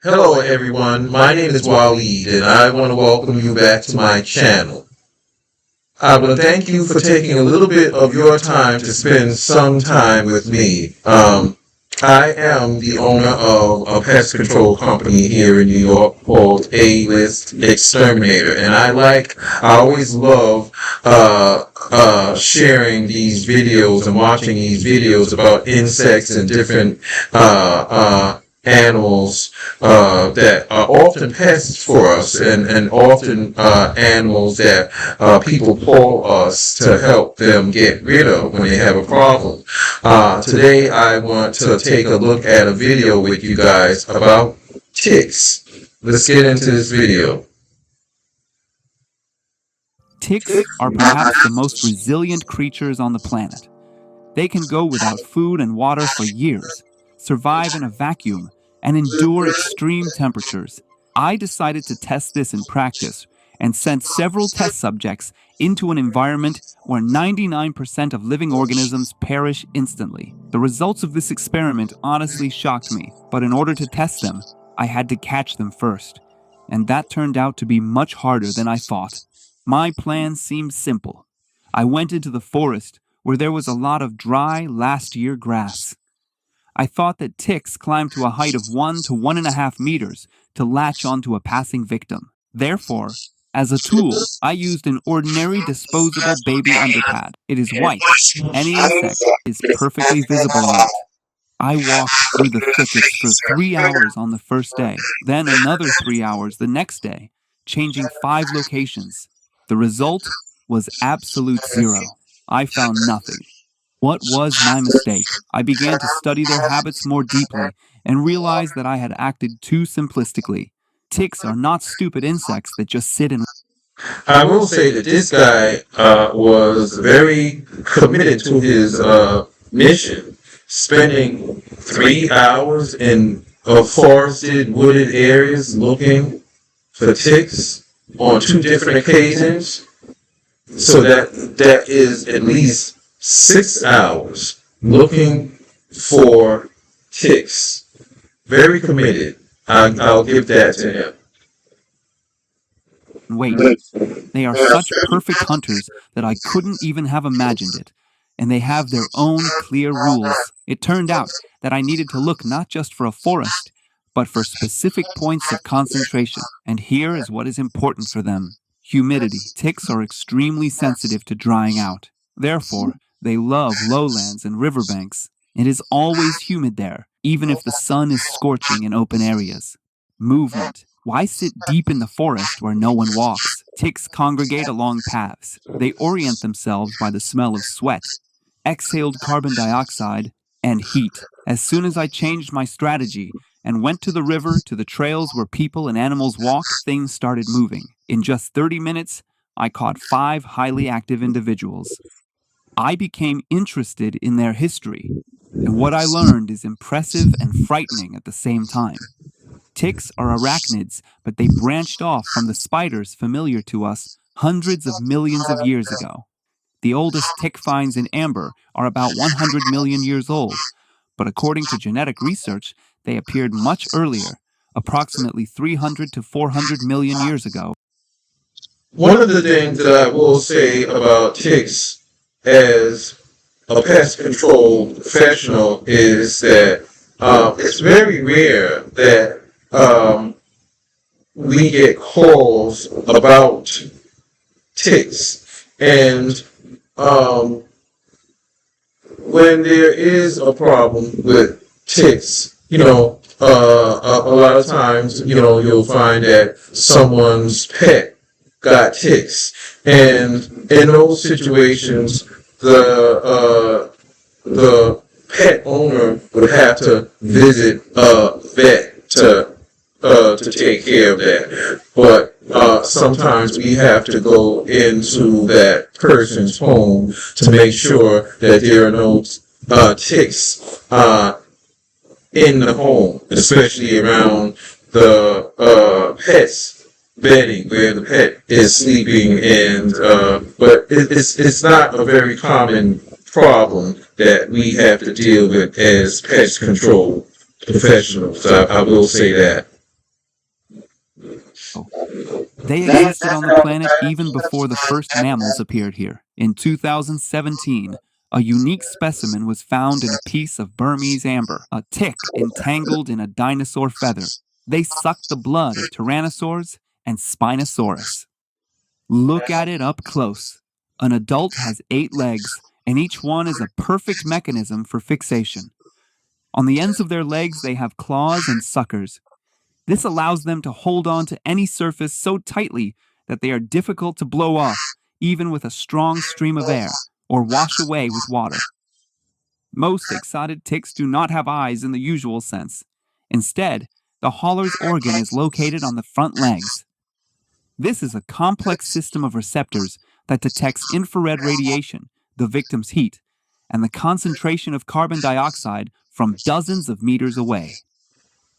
Hello everyone, my name is Waleed and I want to welcome you back to my channel. I want to thank you for taking a little bit of your time to spend some time with me. I am the owner of a pest control company here in New York called A-List Exterminator, and I always love sharing these videos and watching these videos about insects and different animals that are often pests for us and often animals that people call us to help them get rid of when they have a problem. Today I want to take a look at a video with you guys about ticks. Let's get into this video. Ticks are perhaps the most resilient creatures on the planet. They can go without food and water for years, survive in a vacuum, and endure extreme temperatures. I decided to test this in practice and sent several test subjects into an environment where 99% of living organisms perish instantly. The results of this experiment honestly shocked me, but in order to test them, I had to catch them first, and that turned out to be much harder than I thought. My plan seemed simple. I went into the forest where there was a lot of dry, last-year grass. I thought that ticks climbed to a height of 1 to 1.5 meters to latch onto a passing victim. Therefore, as a tool, I used an ordinary disposable baby underpad. It is white. Any insect is perfectly visible on it. I walked through the thickets for 3 hours on the first day, then another 3 hours the next day, changing 5 locations. The result was absolute zero. I found nothing. What was my mistake? I began to study their habits more deeply and realized that I had acted too simplistically. Ticks are not stupid insects that just sit and... I will say that this guy was very committed to his mission, spending 3 hours in forested, wooded areas looking for ticks on 2 different occasions. So that is at least 6 hours looking for ticks. Very committed. I'll give that to him. Wait, they are such perfect hunters that I couldn't even have imagined it, and they have their own clear rules. It turned out that I needed to look not just for a forest, but for specific points of concentration, and here is what is important for them. Humidity. Ticks are extremely sensitive to drying out. Therefore, they love lowlands and riverbanks. It is always humid there, even if the sun is scorching in open areas. Movement. Why sit deep in the forest where no one walks? Ticks congregate along paths. They orient themselves by the smell of sweat, exhaled carbon dioxide, and heat. As soon as I changed my strategy and went to the river, to the trails where people and animals walk, things started moving. In just 30 minutes, I caught 5 highly active individuals. I became interested in their history, and what I learned is impressive and frightening at the same time. Ticks are arachnids, but they branched off from the spiders familiar to us hundreds of millions of years ago. The oldest tick finds in amber are about 100 million years old, but according to genetic research, they appeared much earlier, approximately 300 to 400 million years ago. One of the things that I will say about ticks as a pest control professional is that it's very rare that we get calls about ticks, and when there is a problem with ticks, a lot of times, you'll find that someone's pet got ticks, and in those situations, the pet owner would have to visit a vet to take care of that. But sometimes we have to go into that person's home to make sure that there are no ticks in the home, especially around the pet's bedding where the pet is sleeping. And but it's not a very common problem that we have to deal with as pest control professionals. I will say that. They existed on the planet even before the first mammals appeared here. In 2017, a unique specimen was found in a piece of Burmese amber, a tick entangled in a dinosaur feather. They sucked the blood of Tyrannosaurs and Spinosaurus. Look at it up close. An adult has 8 legs, and each one is a perfect mechanism for fixation. On the ends of their legs, they have claws and suckers. This allows them to hold on to any surface so tightly that they are difficult to blow off, even with a strong stream of air, or wash away with water. Most exotic ticks do not have eyes in the usual sense. Instead, the hauler's organ is located on the front legs. This is a complex system of receptors that detects infrared radiation, the victim's heat, and the concentration of carbon dioxide from dozens of meters away.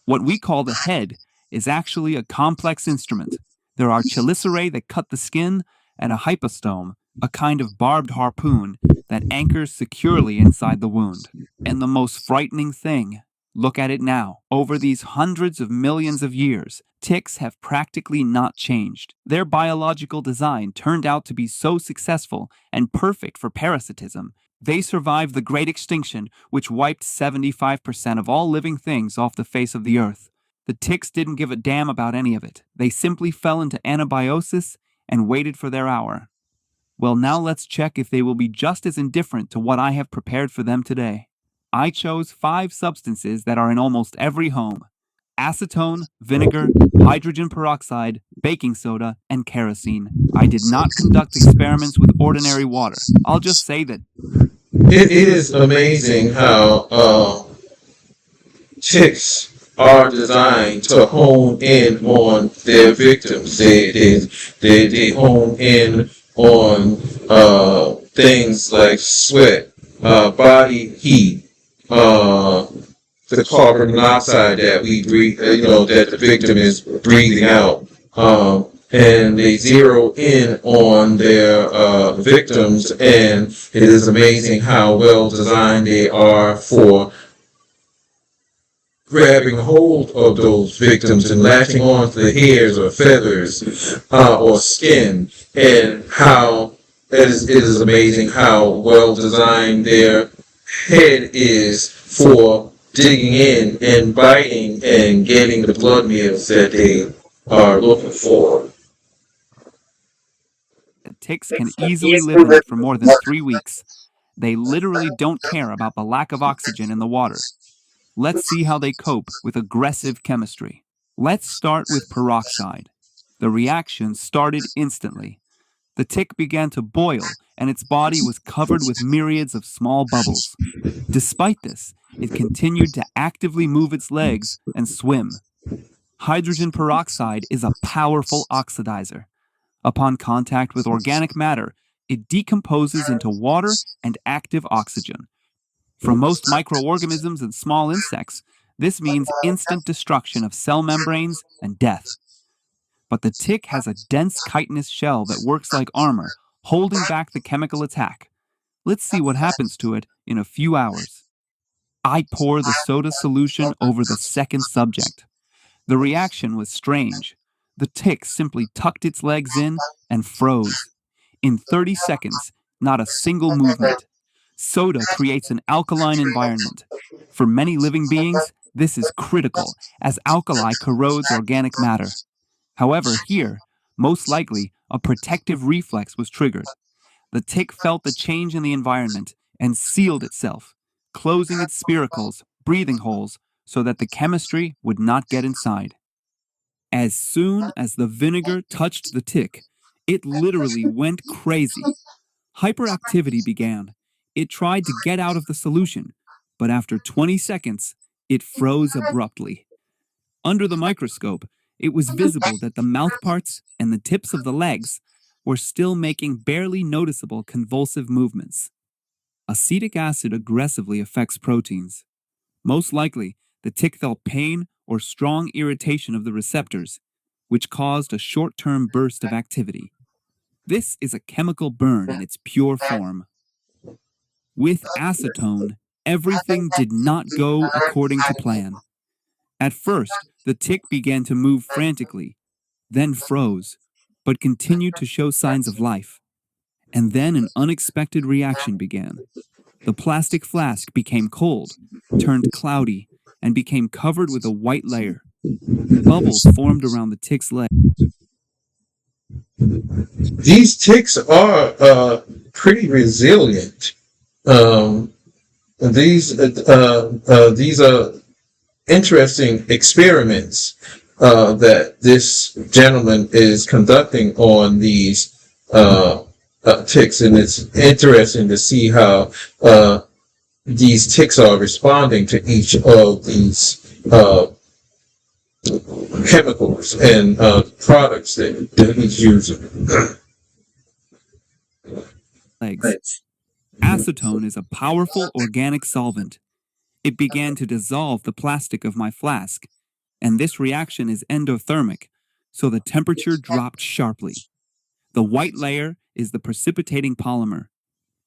What we call the head is actually a complex instrument. There are chelicerae that cut the skin, and a hypostome, a kind of barbed harpoon that anchors securely inside the wound. And the most frightening thing, look at it now. Over these hundreds of millions of years, ticks have practically not changed. Their biological design turned out to be so successful and perfect for parasitism. They survived the Great Extinction, which wiped 75% of all living things off the face of the earth. The ticks didn't give a damn about any of it. They simply fell into anabiosis and waited for their hour. Well, now let's check if they will be just as indifferent to what I have prepared for them today. I chose 5 substances that are in almost every home: acetone, vinegar, hydrogen peroxide, baking soda, and kerosene. I did not conduct experiments with ordinary water. I'll just say that It is amazing how ticks are designed to hone in on their victims. They hone in on things like sweat, body heat, the carbon monoxide that we breathe, that the victim is breathing out. And they zero in on their victims, and it is amazing how well designed they are for grabbing hold of those victims and latching on to the hairs or feathers or skin, and how it is amazing how well designed their head is for digging in and biting and getting the blood meals that they are looking for. ticks can easily live in it for more than 3 weeks. They literally don't care about the lack of oxygen in the water. Let's see how they cope with aggressive chemistry. Let's start with peroxide. The reaction started instantly. The tick began to boil, and its body was covered with myriads of small bubbles. Despite this, it continued to actively move its legs and swim. Hydrogen peroxide is a powerful oxidizer. Upon contact with organic matter, it decomposes into water and active oxygen. For most microorganisms and small insects, this means instant destruction of cell membranes and death. But the tick has a dense chitinous shell that works like armor, holding back the chemical attack. Let's see what happens to it in a few hours. I pour the soda solution over the second subject. The reaction was strange. The tick simply tucked its legs in and froze. In 30 seconds, not a single movement. Soda creates an alkaline environment. For many living beings, this is critical, as alkali corrodes organic matter. However, here, most likely, a protective reflex was triggered. The tick felt the change in the environment and sealed itself, closing its spiracles, breathing holes, so that the chemistry would not get inside. As soon as the vinegar touched the tick, it literally went crazy. Hyperactivity began. It tried to get out of the solution, but after 20 seconds, it froze abruptly. Under the microscope, it was visible that the mouthparts and the tips of the legs were still making barely noticeable convulsive movements. Acetic acid aggressively affects proteins. Most likely, the tick felt pain or strong irritation of the receptors, which caused a short-term burst of activity. This is a chemical burn in its pure form. With acetone, everything did not go according to plan. At first, the tick began to move frantically, then froze. but continued to show signs of life. And then an unexpected reaction began. The plastic flask became cold, turned cloudy, and became covered with a white layer. Bubbles formed around the tick's leg. These ticks are pretty resilient. Um, these are interesting experiments that this gentleman is conducting on these ticks, and it's interesting to see how these ticks are responding to each of these chemicals and products that he's using. Legs. Acetone is a powerful organic solvent. It began to dissolve the plastic of my flask, and this reaction is endothermic, so the temperature dropped sharply. The white layer is the precipitating polymer.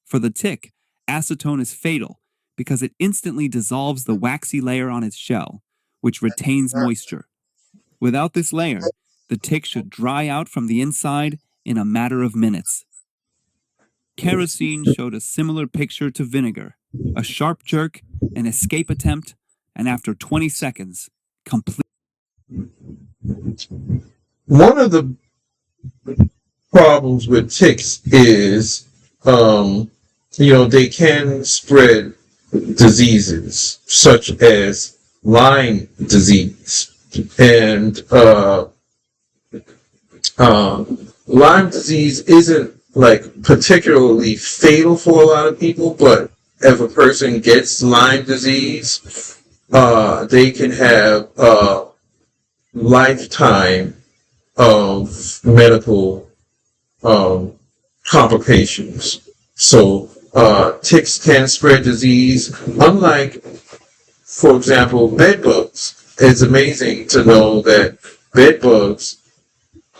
For the tick, acetone is fatal because it instantly dissolves the waxy layer on its shell, which retains moisture. Without this layer, the tick should dry out from the inside in a matter of minutes. Kerosene showed a similar picture to vinegar: a sharp jerk, an escape attempt, and after 20 seconds, complete. One of the problems with ticks is, they can spread diseases such as Lyme disease. And Lyme disease isn't like particularly fatal for a lot of people, but if a person gets Lyme disease, they can have a lifetime of medical complications. So ticks can spread disease, unlike, for example, bed bugs. It's amazing to know that bed bugs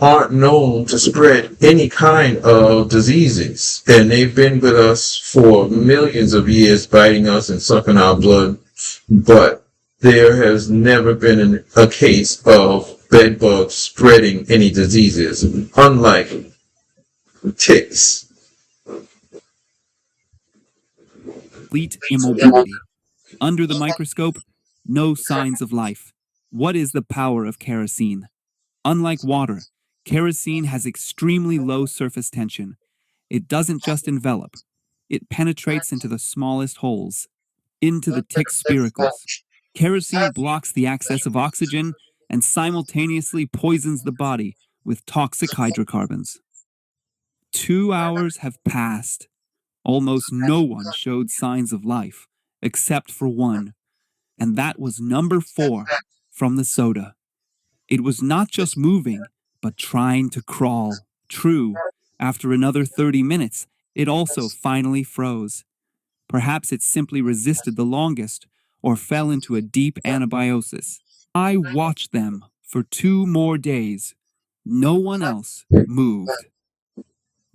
aren't known to spread any kind of diseases, and they've been with us for millions of years, biting us and sucking our blood, but there has never been a case of bed bugs spreading any diseases, unlike ticks. Complete immobility. Under the microscope, no signs of life. What is the power of kerosene? Unlike water, kerosene has extremely low surface tension. It doesn't just envelop, it penetrates into the smallest holes, into the tick's spiracles. Kerosene blocks the access of oxygen and simultaneously poisons the body with toxic hydrocarbons. 2 hours have passed. Almost no one showed signs of life, except for one, and that was number 4 from the soda. It was not just moving, but trying to crawl. True, after another 30 minutes, it also finally froze. Perhaps it simply resisted the longest, or fell into a deep anabiosis. I watched them for 2 more days. No one else moved.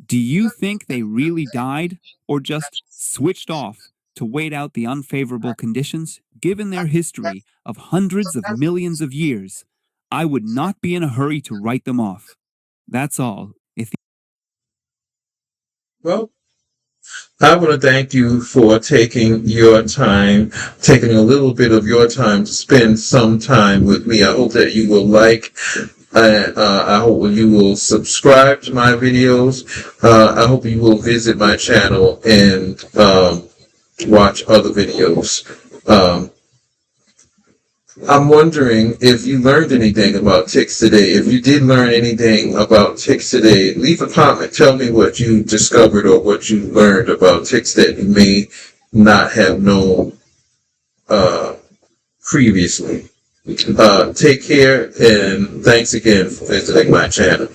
Do you think they really died, or just switched off to wait out the unfavorable conditions? Given their history of hundreds of millions of years, I would not be in a hurry to write them off. That's all. Well, I want to thank you for taking your time, taking a little bit of your time to spend some time with me. I hope that you will like, I hope you will subscribe to my videos. I hope you will visit my channel and watch other videos. I'm wondering if you learned anything about ticks today. If you did learn anything about ticks today, leave a comment. Tell me what you discovered or what you learned about ticks that you may not have known previously. Take care, and thanks again for visiting my channel.